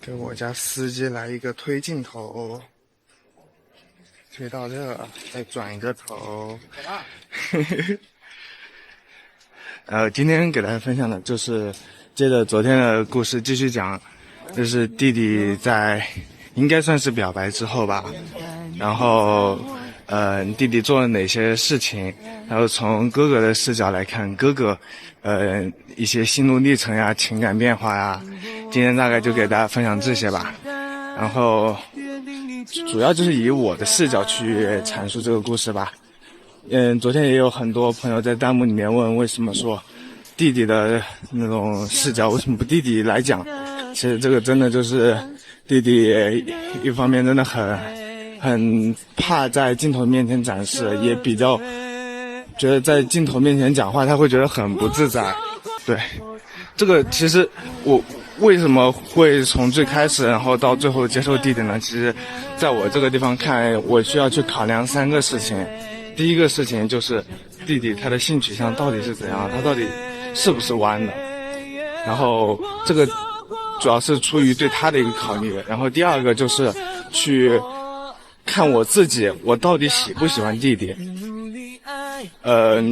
给我家司机来一个推镜头，推到这，再转一个头。今天给大家分享的就是接着昨天的故事继续讲，就是弟弟在应该算是表白之后吧，然后弟弟做了哪些事情，然后从哥哥的视角来看哥哥一些心路历程呀、情感变化呀，今天大概就给大家分享这些吧。然后主要就是以我的视角去阐述这个故事吧。昨天也有很多朋友在弹幕里面问，为什么说弟弟的那种视角为什么不弟弟来讲？其实这个真的就是弟弟一方面真的很怕在镜头面前展示，也比较觉得在镜头面前讲话他会觉得很不自在。对，这个其实我为什么会从最开始然后到最后接受弟弟呢？其实在我这个地方看，我需要去考量3个事情。第一个事情就是弟弟他的性取向到底是怎样，他到底是不是弯的，然后这个主要是出于对他的一个考虑。然后第二个就是去看我自己，我到底喜不喜欢弟弟。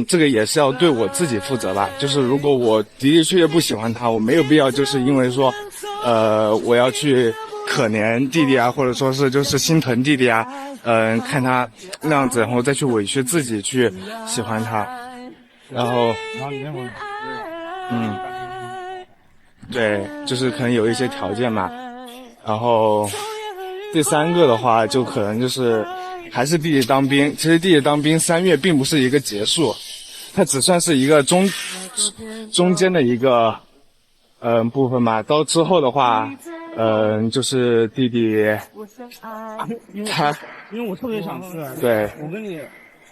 这个也是要对我自己负责吧。就是如果我的的确确不喜欢他，我没有必要就是因为说我要去可怜弟弟啊，或者说是就是心疼弟弟啊，看他那样子，然后再去委屈自己去喜欢他。然后对，就是可能有一些条件嘛。然后第三个的话，就可能就是还是弟弟当兵。其实弟弟当兵3月并不是一个结束，它只算是一个中间的一个部分嘛。到之后的话，就是弟弟他，因为我特别想去。对，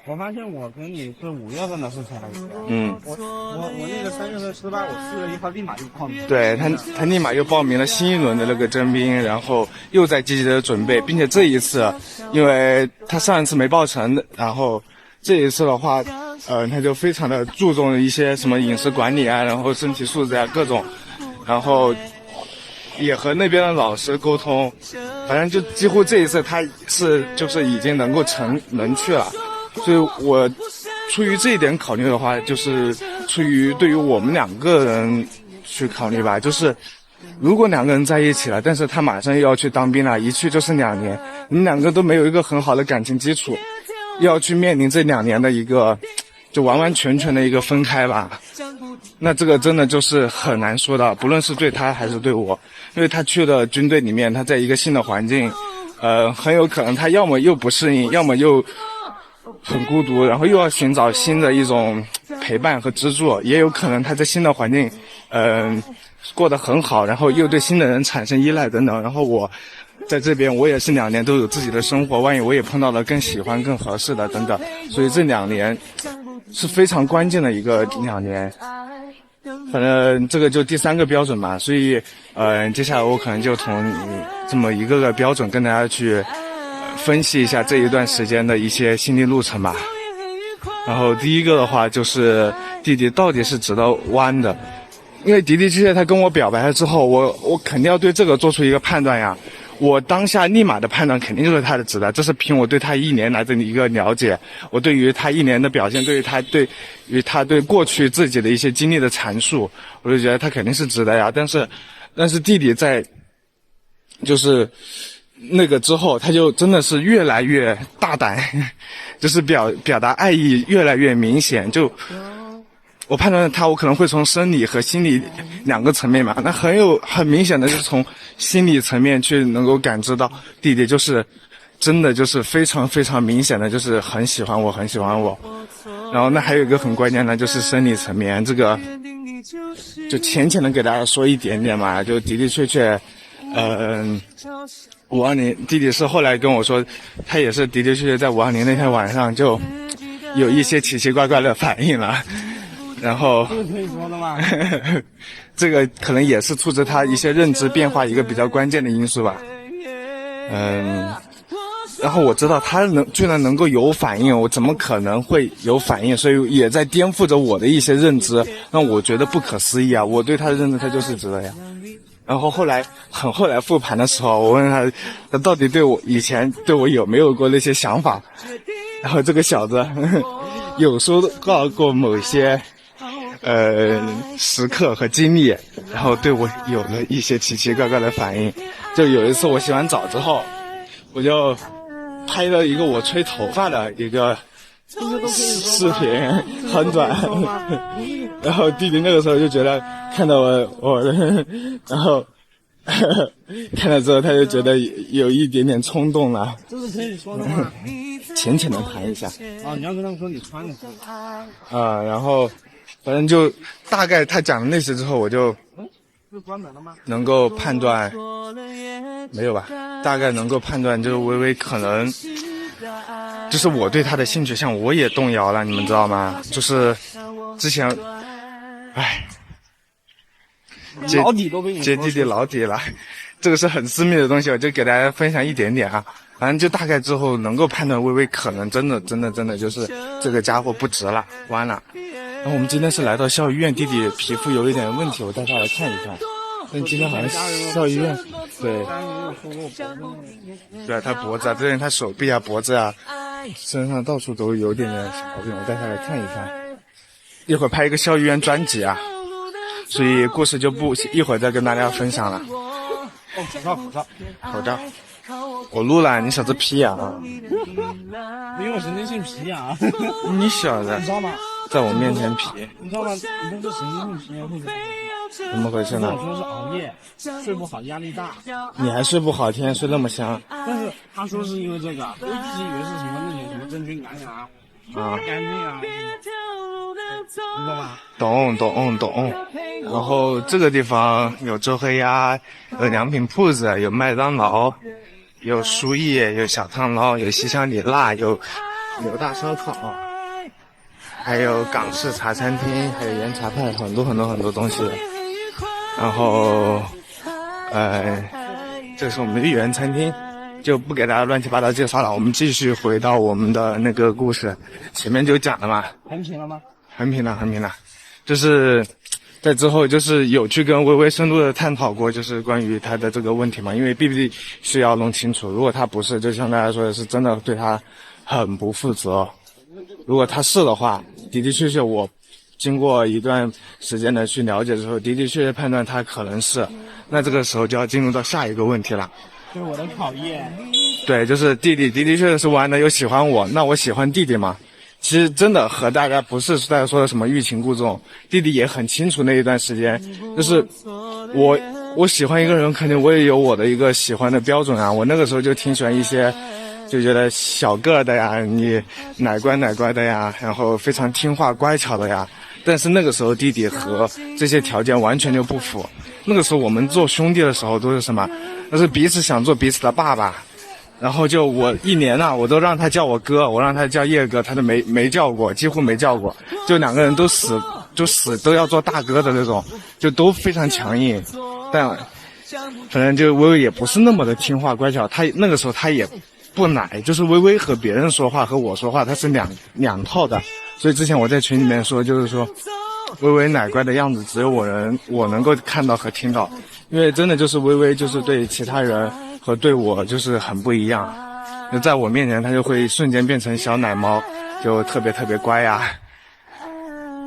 我发现我跟你是5月份的事情了。我那个3月份失败，我4月1号立马就报名。对，他立马又报名了新一轮的那个征兵，然后又在积极的准备，并且这一次，因为他上一次没报成，然后这一次的话，他就非常的注重一些什么饮食管理啊，然后身体素质啊各种，然后也和那边的老师沟通，反正就几乎这一次他就是已经能够能去了。所以我出于这一点考虑的话，就是出于对于我们2个人去考虑吧。就是如果2个人在一起了，但是他马上又要去当兵了，一去就是2年，你2个都没有一个很好的感情基础，又要去面临这2年的一个就完完全全的一个分开吧，那这个真的就是很难说的，不论是对他还是对我。因为他去了军队里面，他在一个新的环境，很有可能他要么又不适应，要么又很孤独，然后又要寻找新的一种陪伴和支柱，也有可能他在新的环境过得很好，然后又对新的人产生依赖等等。然后我在这边我也是2年都有自己的生活，万一我也碰到了更喜欢更合适的等等，所以这2年是非常关键的一个2年。反正这个就第3个标准嘛，所以接下来我可能就从这么一个个标准跟大家去分析一下这一段时间的一些心理路程吧。然后第一个的话就是弟弟到底是值得弯的，因为的的确确他跟我表白了之后，我肯定要对这个做出一个判断呀。我当下立马的判断肯定就是他的值得，这是凭我对他1年来的一个了解，我对于他1年的表现，对于他对过去自己的一些经历的阐述，我就觉得他肯定是值得呀。但是弟弟在就是那个之后，他就真的是越来越大胆，就是表达爱意越来越明显。就我判断他，我可能会从生理和心理2个层面嘛，那很明显的就是从心理层面去能够感知到弟弟就是真的就是非常非常明显的就是很喜欢我，很喜欢我。然后那还有一个很关键的就是生理层面，这个就浅浅的给大家说一点点嘛，就的的确确520弟弟是后来跟我说，他也是的的确确在520那天晚上就有一些奇奇怪怪的反应了。然后这个可以说的吗？这个可能也是促使他一些认知变化一个比较关键的因素吧。然后我知道他居然能够有反应，我怎么可能会有反应？所以也在颠覆着我的一些认知，让我觉得不可思议啊！我对他的认知，他就是直的呀。然后后来复盘的时候，我问他到底以前对我有没有过那些想法？然后这个小子有说到过某些时刻和经历，然后对我有了一些奇奇怪怪的反应。就有一次我洗完澡之后，我就拍了一个我吹头发的一个视频很短，然后弟弟那个时候就觉得看到我然后看了之后他就觉得有一点点冲动了。这是可以说的吗？浅浅的谈一下。你要跟他们说你穿的然后反正就大概他讲的那些之后，我就关门了吗？能够判断，没有吧？大概能够判断，就是微微可能，就是我对他的性取向我也动摇了，你们知道吗？就是之前，老底都被你接弟弟老底了，这个是很私密的东西，我就给大家分享一点点啊。反正就大概之后能够判断微微可能真的就是这个家伙不直了，弯了。然后我们今天是来到校医院，弟弟皮肤有一点问题，我带他来看一看。但今天好像校医院，对，他脖子啊，对，他手臂啊、脖子啊、身上到处都有点小毛病，我带他来看一看。一会儿拍一个校医院专辑啊，所以故事就不一会儿再跟大家分享了。口罩。我录了，你小子皮痒啊！因为我神经性皮痒。你小子，你知道吗？在我面前皮，你知道吗？你都是神经性皮或者怎么回事呢？我说是熬夜，睡不好，压力大。你还睡不好，天天睡那么香。但是他说是因为这个，我一直以为是什么那种什么真菌感染啊、肝病啊，你懂吗？懂。然后这个地方有周黑鸭，有良品铺子，有麦当劳，有书艺，有小汤捞，有西乡里辣，有牛大烧烤，还有港式茶餐厅，还有盐茶派，很多东西。然后这是我们的豫园餐厅，就不给大家乱七八糟介绍了，我们继续回到我们的那个故事。前面就讲了嘛，横屏了吗？横屏了，就是在之后就是有去跟微微深度的探讨过，就是关于他的这个问题嘛，因为必须要弄清楚，如果他不是，就像大家说的是真的对他很不负责，如果他是的话，的确我经过一段时间的去了解之后，的确判断他可能是，那这个时候就要进入到下一个问题了，对我的考验。对，就是弟弟的确是玩的又喜欢我，那我喜欢弟弟嘛？其实真的和大家不是大家说的什么欲擒故纵，弟弟也很清楚那一段时间，就是我喜欢一个人，肯定我也有我的一个喜欢的标准啊。我那个时候就挺喜欢一些，就觉得小个的呀，你奶乖的呀，然后非常听话乖巧的呀。但是那个时候弟弟和这些条件完全就不符。那个时候我们做兄弟的时候都是什么？都是彼此想做彼此的爸爸。然后就我一年我都让他叫我哥，我让他叫叶哥，他都没叫过，几乎没叫过。就两个人都死都要做大哥的那种，就都非常强硬。但反正就微微也不是那么的听话乖巧，他那个时候他也不奶，就是微微和别人说话和我说话他是两套的。所以之前我在群里面说，就是说微微奶乖的样子只有我能够看到和听到，因为真的就是微微就是对其他人和对我就是很不一样，就在我面前他就会瞬间变成小奶猫，就特别乖呀。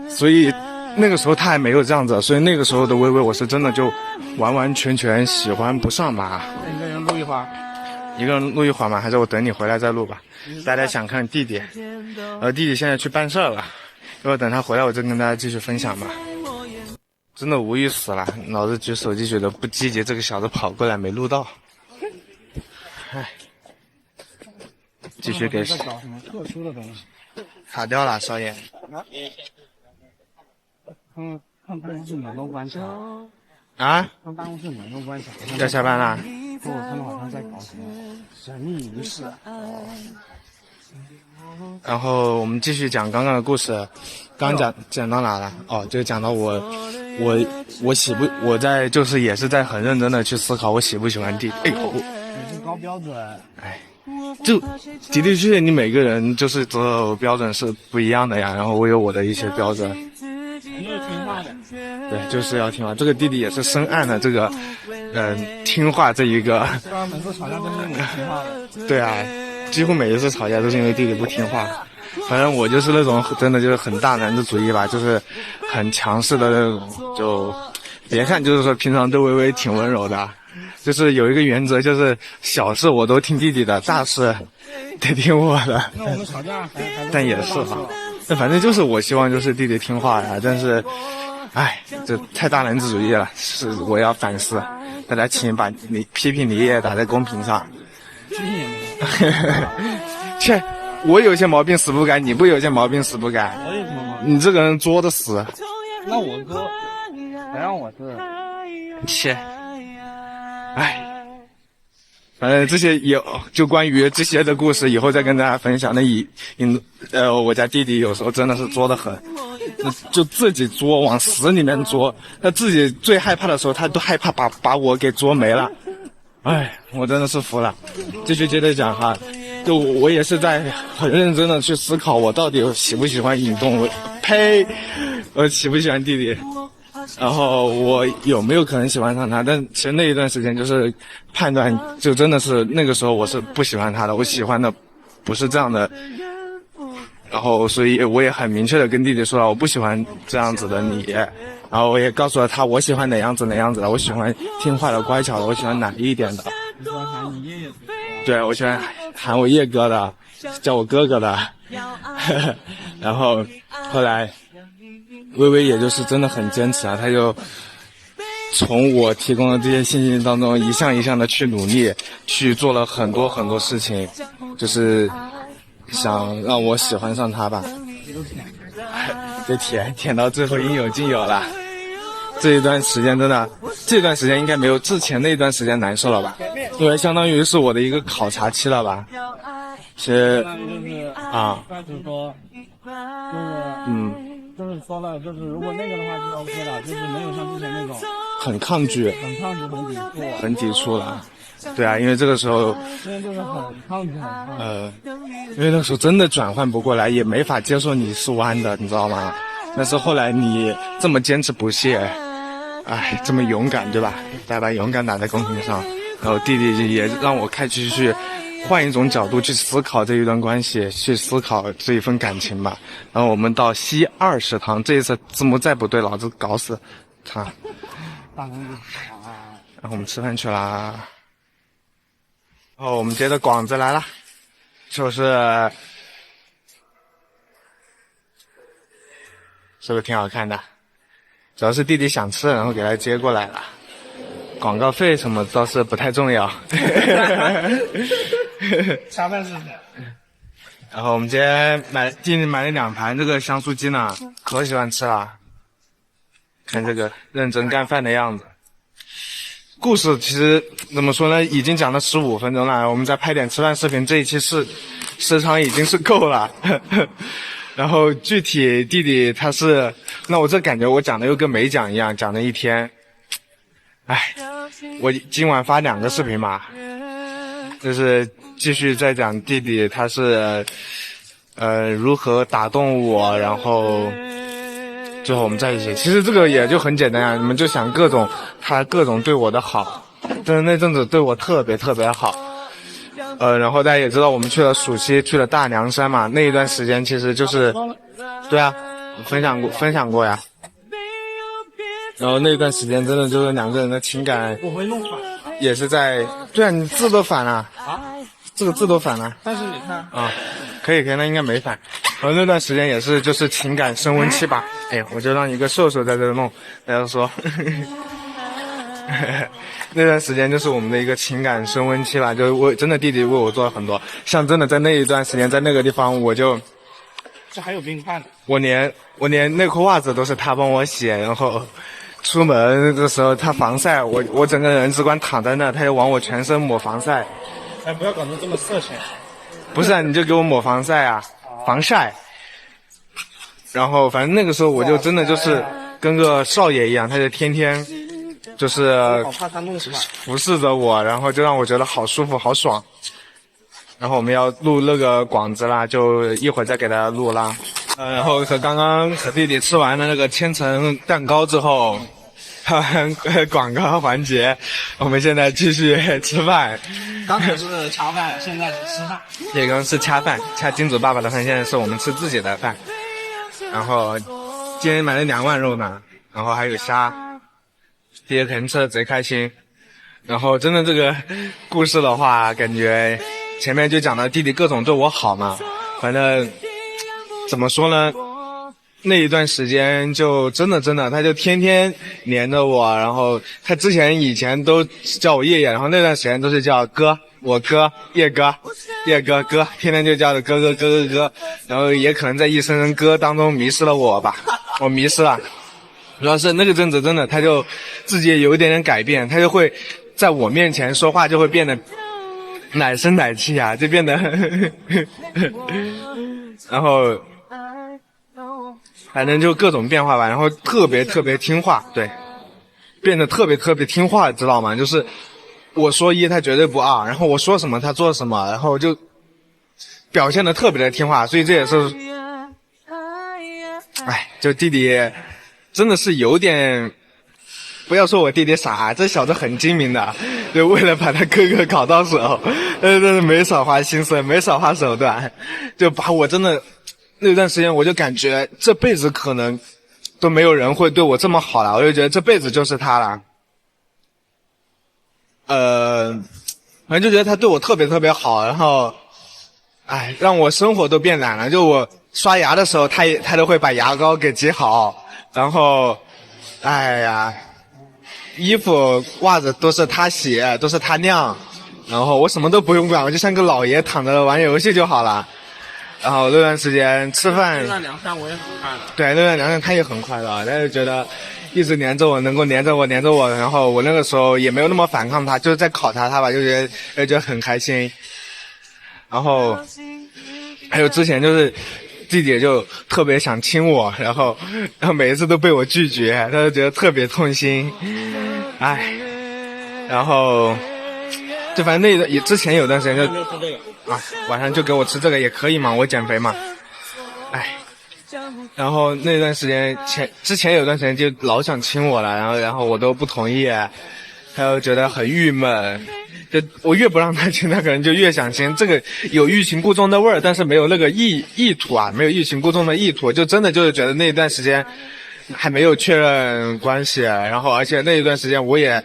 所以那个时候他还没有这样子，所以那个时候的微微我是真的就完全喜欢不上吧。一个人录一会儿，一个人录一会儿吗？还是我等你回来再录吧？大家想看弟弟，弟弟现在去办事了，一会儿等他回来我再跟大家继续分享吧。真的无语死了，老子举手机觉得不积极，这个小子跑过来没录到。唉，继续给在搞什么特殊的东西？卡掉了，少爷。看办公室门都关起来啊？看办公室门都关起来。要下班了？我看到好像在搞什么神秘仪式。然后我们继续讲刚刚的故事，刚讲到哪了？哦，就讲到我在就是也是在很认真的去思考我喜不喜欢弟弟。哎呦，你是高标准。哎，就的的确确，你每个人就是择偶标准是不一样的呀。然后我有我的一些标准，你就是听话的。对，就是要听话。这个弟弟也是深谙了这个，听话这一个。每次吵架都是因为听话的。对啊，几乎每一次吵架都是因为弟弟不听话。反正我就是那种真的就是很大男子主义吧，就是很强势的那种。就别看就是说平常对微微挺温柔的，就是有一个原则，就是小事我都听弟弟的，大事得听我的。那我们吵架但也是哈，那反正就是我希望就是弟弟听话呀。但是，哎，这太大男子主义了，是我要反思。大家请把你批评你爷爷打在公屏上。批评也没有。切。我有些毛病死不改，你不有些毛病死不改？我有什么毛病？你这个人作的死。那我哥还让我是。切，哎，反正这些有就关于这些的故事，以后再跟大家分享。我家弟弟有时候真的是作得很，就自己作往死里面作。他自己最害怕的时候，他都害怕把我给作没了。哎，我真的是服了。继续接着讲哈。就我也是在很认真的去思考，我到底喜不喜欢尹动，我喜不喜欢弟弟，然后我有没有可能喜欢上他。但其实那一段时间就是判断，就真的是那个时候我是不喜欢他的，我喜欢的不是这样的。然后所以我也很明确的跟弟弟说了，我不喜欢这样子的你。然后我也告诉了他我喜欢哪样子的，我喜欢听话的乖巧的，我喜欢奶一点的。你喜欢喊你爷爷？对，我喜欢喊我叶哥的，叫我哥哥的。然后后来微微也就是真的很坚持啊，他就从我提供的这些信息当中一项一项的去努力，去做了很多很多事情，就是想让我喜欢上他吧。这舔到最后应有尽有了。这一段时间真的，这段时间应该没有之前那段时间难受了吧？因为相当于是我的一个考察期了吧？是啊，就是说，就是说了，就是如果那个的话就 OK 了，就是没有像之前那种很抗拒、很抵触了。对啊，因为这个时候，现在就是很抗拒。因为那时候真的转换不过来，也没法接受你是弯的，你知道吗？但是后来你这么坚持不懈，哎，这么勇敢，对吧？大家把勇敢打在公屏上，然后弟弟也让我开始去换一种角度去思考这一段关系，去思考这一份感情吧。然后我们到西二食堂，这一次字幕再不对，老子搞死他。然后我们吃饭去啦。然后我们接着广子来了，是不是挺好看的？主要是弟弟想吃，然后给他接过来了。广告费什么倒是不太重要。下饭是。然后我们今天弟弟买了2盘这个香酥鸡呢，可喜欢吃了。看这个认真干饭的样子。故事其实怎么说呢，已经讲了15分钟了，我们再拍点吃饭视频，这一期时长已经是够了。然后具体弟弟他是，那我这感觉我讲的又跟没讲一样，讲了一天。哎，我今晚发2个视频嘛，就是继续再讲弟弟他是如何打动我，然后最后我们在一起。其实这个也就很简单啊，你们就想他各种对我的好，但是那阵子对我特别特别好。然后大家也知道我们去了暑期，去了大凉山嘛，那一段时间其实就是，对啊，分享过呀。然后那段时间真的就是2个人的情感，我会弄反，也是在，对啊，你字都反了啊，这个字都反了。但是你看啊，可以，那应该没反。然后那段时间也是就是情感升温期吧。哎，我就让一个瘦瘦在这弄，大家说。那段时间就是我们的一个情感升温期吧，就我真的弟弟为我做了很多，像真的在那一段时间，在那个地方我就，这还有冰块呢，我连内裤袜子都是他帮我洗，然后出门的时候他防晒，我整个人只管躺在那，他就往我全身抹防晒。哎，不要搞得这么色情。不是啊，你就给我抹防晒啊，防晒。然后反正那个时候我就真的就是跟个少爷一样，他就天天就是好怕他弄死服侍着我，然后就让我觉得好舒服好爽。然后我们要录那个广子啦，就一会儿再给大家录啦。然后刚刚和弟弟吃完了那个千层蛋糕之后，广告环节，我们现在继续吃饭。刚才是恰饭，现在是吃饭。对，刚刚是恰饭，恰金主爸爸的饭，现在是我们吃自己的饭。然后今天买了2碗肉呢，然后还有虾，弟弟肯定吃的贼开心。然后真的这个故事的话，感觉前面就讲到弟弟各种对我好嘛，反正怎么说呢，那一段时间就真的他就天天黏着我，然后他以前都叫我叶叶，然后那段时间都是叫哥，我哥叶哥，天天就叫着哥，然后也可能在一声声哥当中迷失了我吧，我迷失了。主要是那个阵子真的他就自己也有一点点改变，他就会在我面前说话就会变得奶声奶气啊，就变得然后反正就各种变化吧，然后特别听话，对，变得特别听话，知道吗？就是我说一他绝对不二，然后我说什么他做什么，然后就表现得特别的听话，所以这也是就弟弟真的是有点，不要说我弟弟傻，这小子很精明的，就为了把他哥哥搞到手，真的没少花心思，没少花手段，就把我真的那段时间我就感觉这辈子可能都没有人会对我这么好了，我就觉得这辈子就是他了。反正就觉得他对我特别好，然后让我生活都变懒了，就我刷牙的时候他都会把牙膏给挤好，然后衣服袜子都是他洗，都是他晾，然后我什么都不用管，我就像个老爷躺着玩游戏就好了。然后那段时间吃饭，那段凉山我也很快乐。对，那段凉山他也很快乐，他就觉得一直黏着我，能够黏着我，然后我那个时候也没有那么反抗他，就是在考察他吧，就觉得很开心。然后还有之前就是弟弟就特别想亲我，然后每一次都被我拒绝，他就觉得特别痛心。然后就反正之前有段时间就晚上就给我吃这个也可以嘛，我减肥嘛。然后那段时间之前有段时间就老想亲我了，然后我都不同意，他就觉得很郁闷。就我越不让他亲，他可能就越想亲，这个有欲擒故纵的味儿，但是没有那个意图啊，没有欲擒故纵的意图，就真的就是觉得那段时间还没有确认关系，然后而且那一段时间我也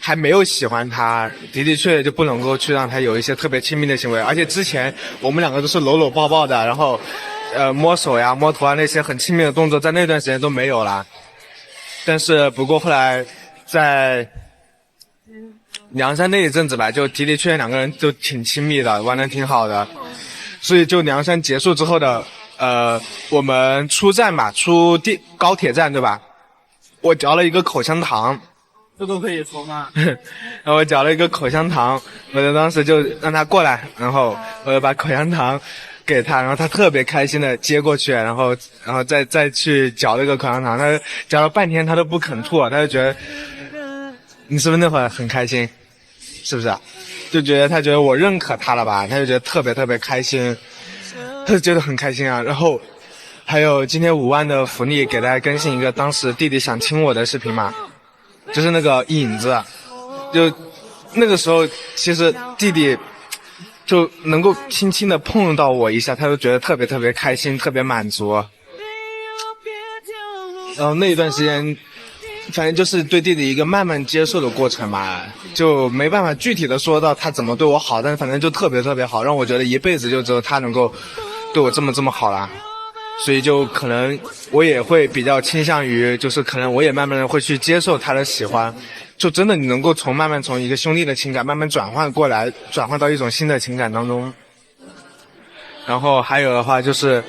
还没有喜欢他，的确就不能够去让他有一些特别亲密的行为，而且之前我们两个都是搂搂抱抱的，然后摸手呀摸头啊那些很亲密的动作在那段时间都没有了。但是不过后来在凉山那一阵子吧，就的确两个人就挺亲密的，玩得挺好的，所以就凉山结束之后的我们出站吧，出高铁站对吧，我嚼了一个口香糖。这都可以说吗？然后我嚼了一个口香糖，我就当时就让他过来，然后我就把口香糖给他，然后他特别开心的接过去，然后再去嚼那个口香糖，他嚼了半天他都不肯吐，他就觉得你是不是那会儿很开心，是不是？就觉得他觉得我认可他了吧，他就觉得特别开心，他就觉得很开心啊。然后还有今天5万的福利给大家更新一个当时弟弟想亲我的视频嘛，就是那个影子，就那个时候其实弟弟就能够轻轻的碰到我一下，他就觉得特别开心，特别满足。然后那一段时间反正就是对弟弟一个慢慢接受的过程嘛，就没办法具体的说到他怎么对我好，但是反正就特别好，让我觉得一辈子就只有他能够对我这么好啦。所以就可能我也会比较倾向于，就是可能我也慢慢的会去接受他的喜欢，就真的你能够慢慢从一个兄弟的情感慢慢转换过来，转换到一种新的情感当中。然后还有的话就是，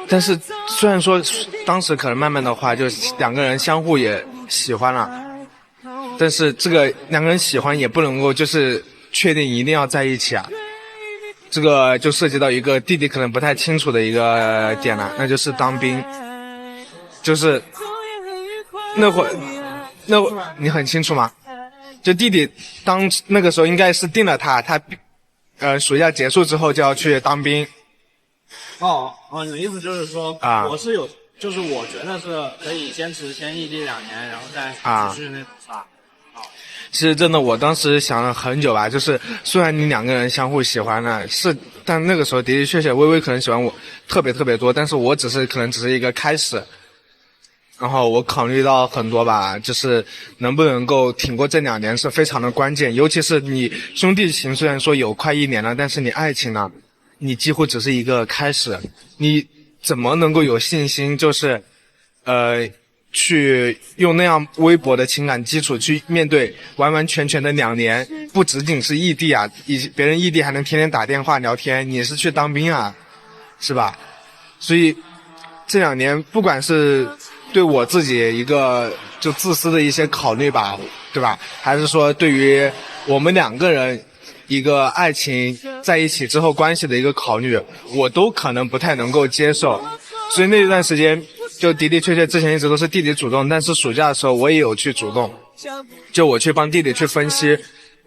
但是虽然说当时可能慢慢的话就两个人相互也喜欢了，但是这个两个人喜欢也不能够就是确定一定要在一起啊。这个就涉及到一个弟弟可能不太清楚的一个点了，那就是当兵。就是那会儿你很清楚吗？就弟弟那个时候应该是定了他暑假结束之后就要去当兵。你的意思就是说，我是有，就是我觉得是可以坚持先异地2年，然后再持续那种，是吧？其实真的，我当时想了很久吧，就是虽然你2个人相互喜欢呢，但那个时候的确微微可能喜欢我特别多，但是我可能只是一个开始。然后我考虑到很多吧，就是能不能够挺过这2年是非常的关键，尤其是你兄弟情虽然说有快1年了，但是你爱情呢，你几乎只是一个开始，你怎么能够有信心就是去用那样微薄的情感基础去面对完完全全的2年，不仅仅是异地啊，别人异地还能天天打电话聊天，你是去当兵啊，是吧？所以这2年不管是对我自己一个就自私的一些考虑吧，对吧？还是说对于我们2个人一个爱情在一起之后关系的一个考虑，我都可能不太能够接受。所以那段时间就的确之前一直都是弟弟主动，但是暑假的时候我也有去主动，就我去帮弟弟去分析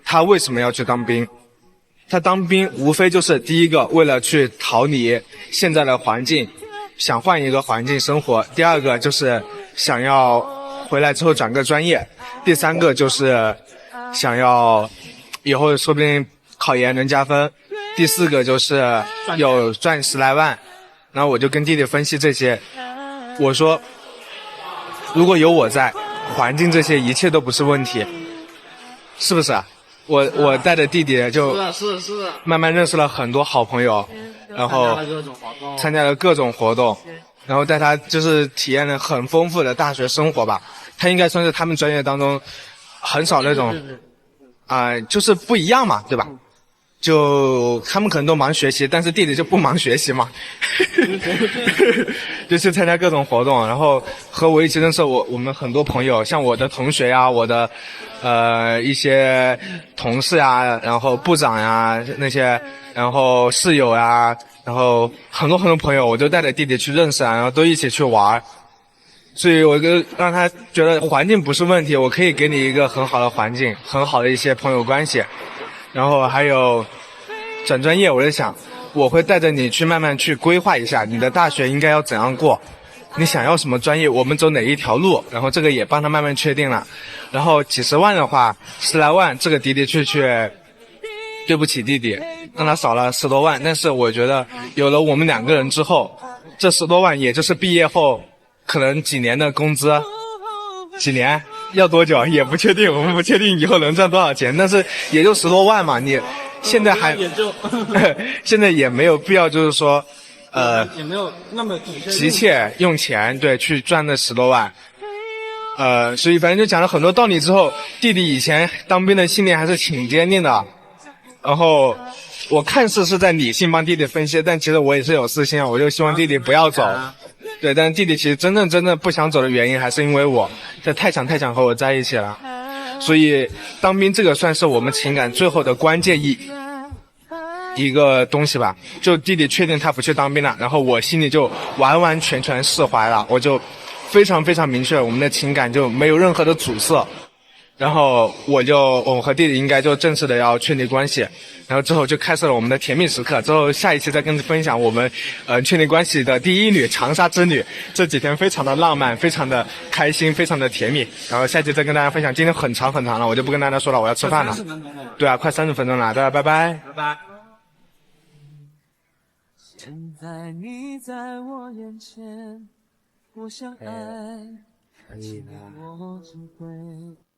他为什么要去当兵。他当兵无非就是第一个为了去逃离现在的环境，想换一个环境生活，第2个就是想要回来之后转个专业，第3个就是想要以后说不定考研能加分，第4个就是有赚10来万。然后我就跟弟弟分析这些，我说如果有我在，环境这些一切都不是问题，是不是啊？我带着弟弟就是慢慢认识了很多好朋友，然后参加了各种活动，然后带他就是体验了很丰富的大学生活吧。他应该算是他们专业当中很少那种就是不一样嘛，对吧？就他们可能都忙学习，但是弟弟就不忙学习嘛就去参加各种活动，然后和我一起认识我们很多朋友，像我的同学呀，我的一些同事呀，然后部长呀那些，然后室友呀，然后很多朋友，我就带着弟弟去认识啊，然后都一起去玩。所以我就让他觉得环境不是问题，我可以给你一个很好的环境，很好的一些朋友关系。然后还有转专业，我就想我会带着你去慢慢去规划一下你的大学应该要怎样过，你想要什么专业，我们走哪一条路，然后这个也帮他慢慢确定了。然后几十万的话10来万，这个的确对不起弟弟，让他少了10多万，但是我觉得有了我们2个人之后，这10多万也就是毕业后可能几年的工资，几年要多久也不确定，我们不确定以后能赚多少钱，但是也就10多万嘛，你现在还现在也没有必要就是说也没有那么急切用钱对去赚那10多万。所以反正就讲了很多道理之后，弟弟以前当兵的信念还是挺坚定的，然后我看似是在理性帮弟弟分析，但其实我也是有私心啊，我就希望弟弟不要走。对，但是弟弟其实真正不想走的原因还是因为我这太想和我在一起了，所以当兵这个算是我们情感最后的关键一个东西吧。就弟弟确定他不去当兵了，然后我心里就完完全释怀了，我就非常明确我们的情感就没有任何的阻塞。然后我和弟弟应该就正式的要确立关系，然后之后就开始了我们的甜蜜时刻。之后下一期再跟你分享我们确立关系的第一旅长沙之旅，这几天非常的浪漫，非常的开心，非常的甜蜜。然后下期再跟大家分享。今天很长了，我就不跟大家说了，我要吃饭了。对啊，快30分钟了，大家拜拜。拜拜。现在你在我眼前，我想爱，我只会